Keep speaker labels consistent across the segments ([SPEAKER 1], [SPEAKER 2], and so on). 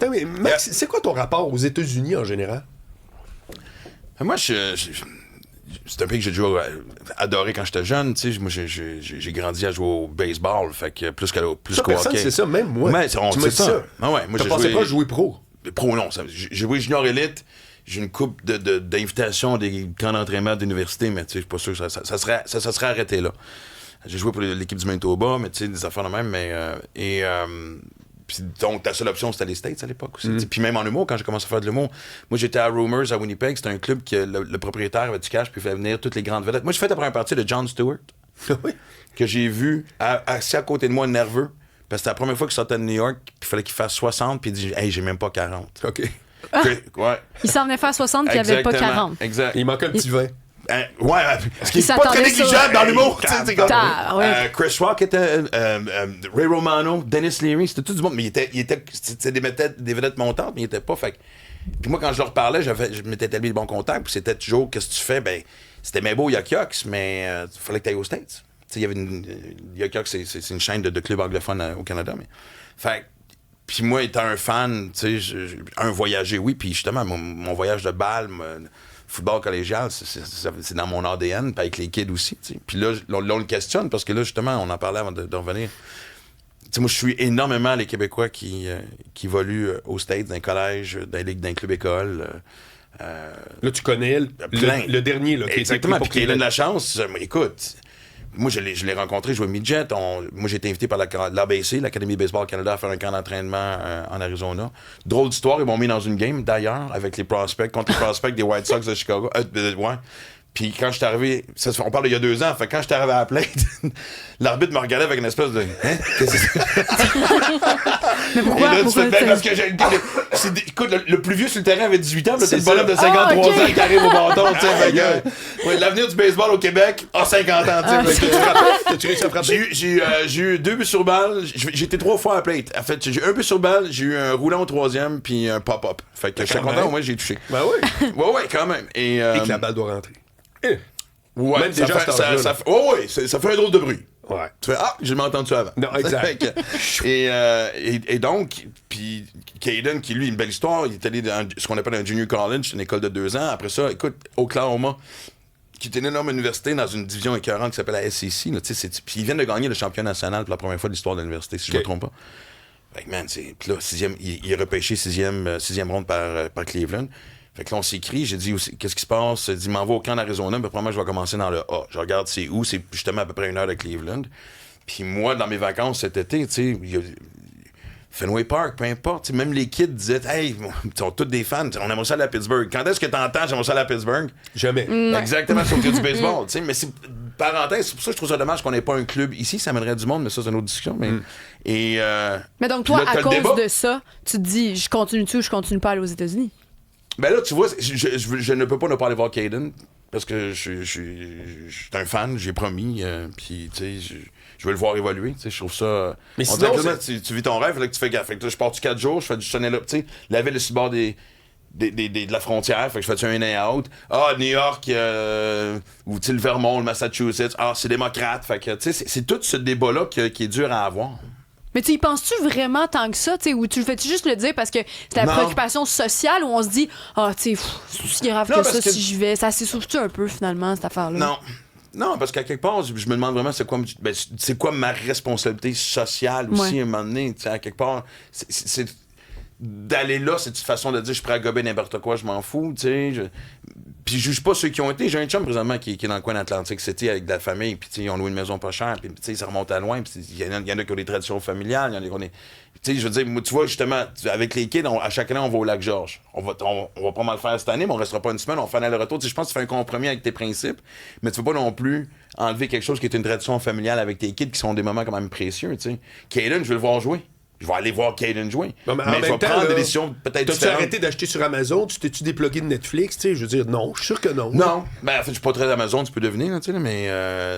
[SPEAKER 1] Attends, mais Max, c'est quoi ton rapport aux États-Unis en général?
[SPEAKER 2] Moi, c'est un pays que j'ai toujours adoré quand j'étais jeune. Tu sais, moi, j'ai grandi à jouer au baseball, fait que plus qu'au hockey.
[SPEAKER 1] C'est ça, même moi.
[SPEAKER 2] Mais
[SPEAKER 1] tu m'as dit ça.
[SPEAKER 2] Ah ouais, moi,
[SPEAKER 1] t'as pensé pas jouer pro?
[SPEAKER 2] Pro, non. J'ai joué junior élite. J'ai une coupe d'invitations des camps d'entraînement d'université, mais tu sais, je suis pas sûr que ça serait arrêté là. J'ai joué pour l'équipe du Manitoba, mais tu sais, des affaires de même, mais... Puis donc, ta seule option, c'était les States à l'époque aussi. Puis même en humour, quand j'ai commencé à faire de l'humour, moi, j'étais à Rumors à Winnipeg. C'était un club que le propriétaire avait du cash puis il fait venir toutes les grandes vedettes. Moi, j'ai fait la première partie de Jon Stewart, que j'ai vu assis à côté de moi, nerveux, parce que c'était la première fois qu'il sortait de New York, puis il fallait qu'il fasse 60, puis il dit « Hey, j'ai même pas 40. »
[SPEAKER 1] OK.
[SPEAKER 2] Ouais.
[SPEAKER 3] Il s'en venait faire 60, puis il avait pas 40.
[SPEAKER 2] Exact.
[SPEAKER 1] Il manquait un petit vin.
[SPEAKER 2] Ouais, ce qui est pas très négligeable dans l'humour. Chris Rock était, Ray Romano, Dennis Leary, c'était tout du monde, mais c'était des vedettes montantes, mais il était pas. Fait. Puis moi, quand je leur parlais, je m'étais établi de bons contacts, puis c'était toujours, qu'est-ce que tu fais? Ben, c'était bien beau, Yuck Yucks, mais il fallait que tu ailles aux States. Il y avait Yuck Yucks, c'est une chaîne de clubs anglophones au Canada. Mais, fait. Puis moi, étant un fan, tu sais, un voyager, oui, puis justement, mon voyage de balle, football collégial, c'est dans mon ADN, puis avec les kids aussi. T'sais. Puis là, on le questionne, parce que là, justement, on en parlait avant de revenir. T'sais, moi, je suis énormément les Québécois qui évoluent aux States, dans les collèges, dans les ligues, dans les clubs écoles.
[SPEAKER 1] Là, tu connais le dernier. Là,
[SPEAKER 2] exactement, puis qui a eu de la chance. Écoute, moi, je l'ai rencontré, je jouais midget. Moi, j'ai été invité par l'ABC, l'Académie de Baseball Canada, à faire un camp d'entraînement en Arizona. Drôle d'histoire, ils m'ont mis dans une game, d'ailleurs, avec les prospects, contre les prospects des White Sox de Chicago. Ouais. Puis quand je suis arrivé, on parle d'il y a 2 ans, fait quand je suis arrivé à la plate, l'arbitre me regardait avec une espèce de... Hein? Qu'est-ce que c'est?
[SPEAKER 3] Mais pourquoi?
[SPEAKER 2] Et là, tu fais, parce que écoute, le plus vieux sur le terrain avait 18 ans, c'est le bonhomme de 53 ans qui arrive au bâton, tu sais. Ouais, l'avenir du baseball au Québec a 50 ans, tu sais.
[SPEAKER 1] T'as-tu réussi à frapper?
[SPEAKER 2] J'ai eu 2 buts sur balle, j'ai été 3 fois à la plate. En fait, j'ai eu 1 but sur balle, j'ai eu un roulant au 3e, puis un pop-up. Fait que j'étais content, au moins j'ai touché.
[SPEAKER 1] Ben oui.
[SPEAKER 2] Ouais, quand même. Et
[SPEAKER 1] que la balle doit rentrer.
[SPEAKER 2] Ouais,
[SPEAKER 1] même déjà
[SPEAKER 2] ça fait un drôle de bruit.
[SPEAKER 1] Ouais.
[SPEAKER 2] Tu fais j'ai entendu ça avant.
[SPEAKER 1] Non, exact.
[SPEAKER 2] et donc, puis Caden, qui lui, une belle histoire, il est allé dans ce qu'on appelle un junior college, une école de 2 ans. Après ça, écoute, Oklahoma, qui est une énorme université dans une division écœurante qui s'appelle la SEC. Puis ils viennent de gagner le championnat national pour la première fois de l'histoire de l'université, si je ne me trompe pas. Fait que, man, puis là, il est repêché 6e ronde par Cleveland. Fait que là, on s'écrit, j'ai dit, qu'est-ce qui se passe? Il dit, m'en va au camp d'Arizona, mais probablement, je vais commencer dans le A. Je regarde c'est où, c'est justement à peu près 1 heure de Cleveland. Puis moi, dans mes vacances cet été, tu sais, Fenway Park, peu importe, même les kids disaient, hey, ils sont tous des fans, on aimerait ça aller à Pittsburgh. Quand est-ce que t'entends, j'aimerais ça aller à Pittsburgh?
[SPEAKER 1] Jamais.
[SPEAKER 2] Exactement, sauf que du baseball, tu sais, mais c'est parenthèse, c'est pour ça que je trouve ça dommage qu'on n'ait pas un club ici, ça amènerait du monde, mais ça, c'est une autre discussion.
[SPEAKER 3] Mais donc, toi, à cause de ça, tu te dis, je continue-tu ou je continue pas à aller aux États-Unis?
[SPEAKER 2] Ben là, tu vois, je ne peux pas ne pas aller voir Caden parce que je suis un fan, j'ai promis, puis tu sais, je veux le voir évoluer, tu sais, je trouve ça...
[SPEAKER 1] Mais sinon,
[SPEAKER 2] tu vis ton rêve, là que tu fais gaffe. Fait que là, je pars 4 jours, je fais du Chanel up, tu sais, la ville est sur le bord de la frontière, fait que je fais un in-out. New York, ou tu sais, le Vermont, le Massachusetts, c'est démocrate, fait que, tu sais, c'est tout ce débat-là qui est dur à avoir.
[SPEAKER 3] Mais tu y penses-tu vraiment tant que ça, ou tu le fais-tu juste le dire parce que c'est la préoccupation sociale où on se dit, tu sais, c'est aussi grave que ça si j'y vais. Ça s'essouffle-tu un peu, finalement, cette affaire-là?
[SPEAKER 2] Non, parce qu'à quelque part, je me demande vraiment c'est quoi ma responsabilité sociale aussi, à un moment donné. À quelque part, c'est d'aller là, c'est une façon de dire je suis prêt à gober n'importe quoi, je m'en fous, tu sais. Puis je juge pas ceux qui ont été. J'ai un chum présentement qui est dans le coin d'Atlantic City avec de la famille, puis ils ont loué une maison pas chère, puis ça remonte à loin, puis il y en a qui ont des traditions familiales, il y en a qui ont des... Tu sais, je veux dire, tu vois, justement, avec les kids, à chaque année, on va au Lac-Georges. On va pas mal faire cette année, mais on restera pas une semaine, on fait un aller-retour. Tu sais, je pense que tu fais un compromis avec tes principes, mais tu veux pas non plus enlever quelque chose qui est une tradition familiale avec tes kids qui sont des moments quand même précieux, tu sais. Caden, je veux le voir jouer. Je vais aller voir Caden jouer.
[SPEAKER 1] Non, mais
[SPEAKER 2] je vais prendre des décisions peut-être différentes.
[SPEAKER 1] T'as-tu arrêté d'acheter sur Amazon? Tu t'es-tu déplugué de Netflix? Tu sais, je veux dire, non, je suis sûr que non.
[SPEAKER 2] Non. Ben, en fait, je suis pas très Amazon, tu peux deviner, là, tu sais, mais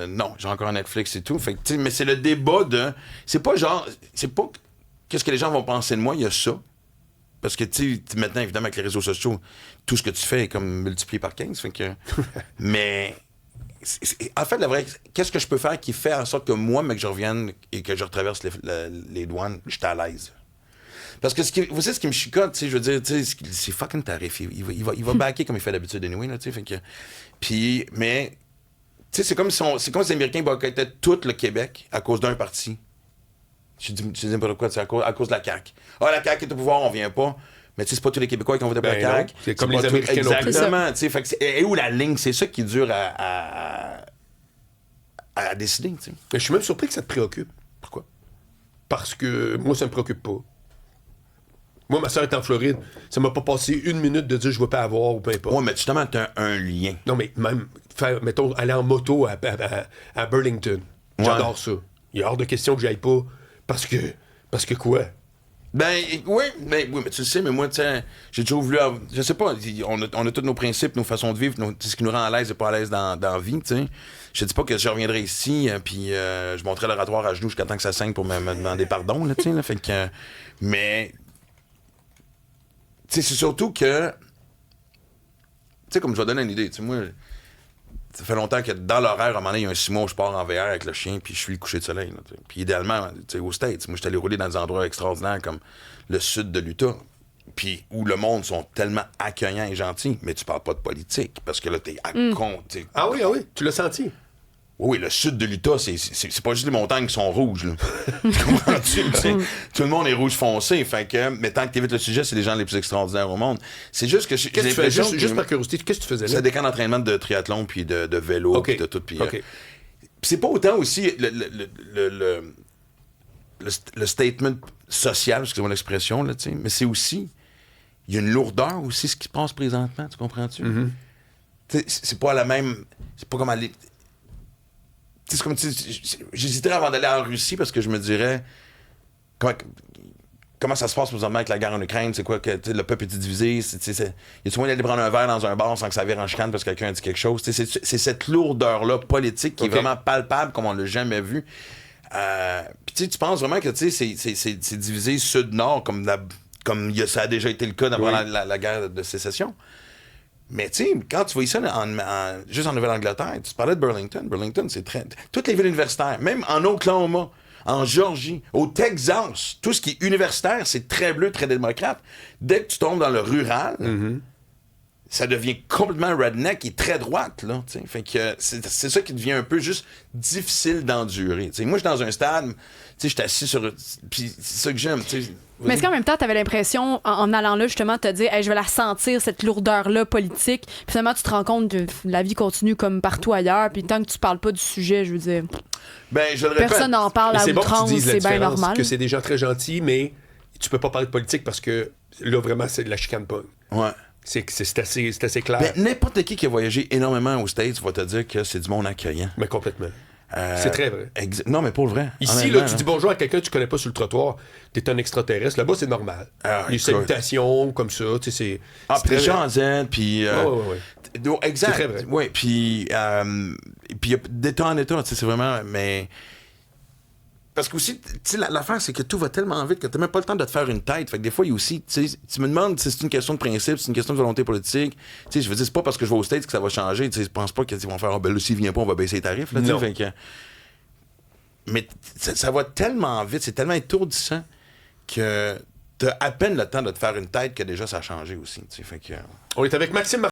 [SPEAKER 2] non, j'ai encore un Netflix et tout. Fait que, mais c'est le débat de... C'est pas qu'est-ce que les gens vont penser de moi, il y a ça. Parce que, tu sais, maintenant, évidemment, avec les réseaux sociaux, tout ce que tu fais est comme multiplié par 15. Fait que... mais... En fait, la vraie, qu'est-ce que je peux faire qui fait en sorte que moi, mais que je revienne et que je retraverse les douanes, j'étais à l'aise. Parce que vous savez ce qui me chicote, tu sais, je veux dire, tu sais, c'est fucking tarif. Il va backer comme il fait d'habitude anyway, là, tu sais, fait que... Puis, mais, tu sais, c'est comme si les Américains boycottaient tout le Québec à cause d'un parti. Je dis n'importe quoi, c'est à cause de la CAQ. Ah, la CAQ est au pouvoir, on vient pas. Mais tu sais, c'est pas tous les Québécois qui ont voté pour la CAQ.
[SPEAKER 1] C'est comme les Américains.
[SPEAKER 2] Exactement, tu sais, fait que et où la ligne, c'est ça qui est dur à décider, tu sais.
[SPEAKER 1] Je suis même surpris que ça te préoccupe.
[SPEAKER 2] Pourquoi?
[SPEAKER 1] Parce que moi, ça me préoccupe pas. Moi, ma soeur est en Floride. Ça m'a pas passé une minute de dire je vais pas avoir ou peu importe.
[SPEAKER 2] Ouais, mais justement, t'as un lien.
[SPEAKER 1] Non, mais même mettons, aller en moto à Burlington. J'adore ça. Il est hors de question que j'aille pas. Parce que quoi?
[SPEAKER 2] Ben, oui, mais tu le sais, mais moi, tu sais, j'ai toujours voulu... Je sais pas, on a tous nos principes, nos façons de vivre, ce qui nous rend à l'aise et pas à l'aise dans la vie, tu sais. Je te dis pas que je reviendrai ici, puis je monterai l'oratoire à genoux jusqu'à temps que ça saigne pour me demander pardon, là, tu sais, là, fait que... Mais... Tu sais, c'est surtout que... Tu sais, comme je vais donner une idée, tu sais, moi... Ça fait longtemps que dans l'horaire, à un moment donné, il y a un 6 mois où je pars en VR avec le chien, puis je suis le coucher de soleil. Là, puis idéalement, tu sais, aux States, moi, j'étais allé rouler dans des endroits extraordinaires comme le sud de l'Utah, puis où le monde sont tellement accueillants et gentils, mais tu parles pas de politique, parce que là, t'es à compte.
[SPEAKER 1] Ah oui, tu l'as senti?
[SPEAKER 2] Oui, le sud de l'Utah, c'est pas juste les montagnes qui sont rouges, là. Comprends-tu? Tout le monde est rouge foncé, fait que, mais tant que t'évites le sujet, c'est les gens les plus extraordinaires au monde. C'est juste que...
[SPEAKER 1] Qu'est-ce que tu fais? Juste par curiosité, qu'est-ce que tu faisais là?
[SPEAKER 2] C'est des camps d'entraînement de triathlon, puis de vélo, puis de tout, puis...
[SPEAKER 1] OK.
[SPEAKER 2] Puis c'est pas autant aussi le statement social, excusez-moi l'expression, là, tu sais, mais c'est aussi... Il y a une lourdeur aussi, ce qui se passe présentement, tu comprends-tu?
[SPEAKER 1] Mm-hmm.
[SPEAKER 2] Tu sais, c'est pas la même... C'est pas comme aller... C'est comme, j'hésiterais avant d'aller en Russie parce que je me dirais comment ça se passe présentement avec la guerre en Ukraine, c'est quoi que le peuple est divisé, il y a tout le monde d'aller prendre un verre dans un bar sans que ça vire en chicane parce que quelqu'un a dit quelque chose, c'est cette lourdeur-là politique qui est vraiment palpable comme on l'a jamais vu. Puis tu penses vraiment que c'est divisé sud-nord comme ça a déjà été le cas avant la guerre de sécession. Mais tu sais, quand tu vois ça juste en Nouvelle-Angleterre, tu parlais de Burlington. Burlington, c'est très... Toutes les villes universitaires, même en Oklahoma, en Georgie, au Texas, tout ce qui est universitaire, c'est très bleu, très démocrate. Dès que tu tombes dans le rural, ça devient complètement redneck et très droite, là. T'sais. Fait que c'est ça qui devient un peu juste difficile d'endurer. T'sais. Moi, je suis dans un stade, je suis assis sur... Puis c'est ça que j'aime, tu sais.
[SPEAKER 3] Mais est-ce qu'en même temps, tu avais l'impression, en allant là, justement, de te dire, hey, je vais la sentir, cette lourdeur-là politique. Puis finalement, tu te rends compte que la vie continue comme partout ailleurs. Puis tant que tu parles pas du sujet, je veux dire.
[SPEAKER 2] Ben, je le répète.
[SPEAKER 3] Personne n'en parle à outrance, c'est bien normal.
[SPEAKER 1] Que c'est des gens très gentils, mais tu peux pas parler de politique parce que là, vraiment, c'est de la chicane pogne.
[SPEAKER 2] Ouais.
[SPEAKER 1] C'est assez clair.
[SPEAKER 2] Ben, n'importe qui a voyagé énormément aux States va te dire que c'est du monde accueillant.
[SPEAKER 1] Mais complètement. C'est très vrai.
[SPEAKER 2] Non, mais pour le vrai.
[SPEAKER 1] Ici, là, tu dis bonjour à quelqu'un que tu connais pas sur le trottoir, t'es un extraterrestre. Là-bas, c'est normal. Les salutations, comme ça, tu sais, c'est...
[SPEAKER 2] puis les gens en zen, puis...
[SPEAKER 1] Ouais.
[SPEAKER 2] Exact.
[SPEAKER 1] C'est très vrai.
[SPEAKER 2] Oui, puis d'état en état, tu sais, c'est vraiment... Mais... Parce que aussi, tu sais, l'affaire, c'est que tout va tellement vite que t'as même pas le temps de te faire une tête. Fait que des fois, il y a aussi, tu sais, tu me demandes si c'est une question de principe, c'est une question de volonté politique. Tu sais, je veux dire, c'est pas parce que je vais aux States que ça va changer. Tu sais, je pense pas qu'ils vont faire, ah, ben là, s'il vient pas, on va baisser les tarifs. Là,
[SPEAKER 1] non.
[SPEAKER 2] Fait que... Mais ça va tellement vite, c'est tellement étourdissant que t'as à peine le temps de te faire une tête que déjà ça a changé aussi. Tu sais, fait que...
[SPEAKER 1] On est avec Maxime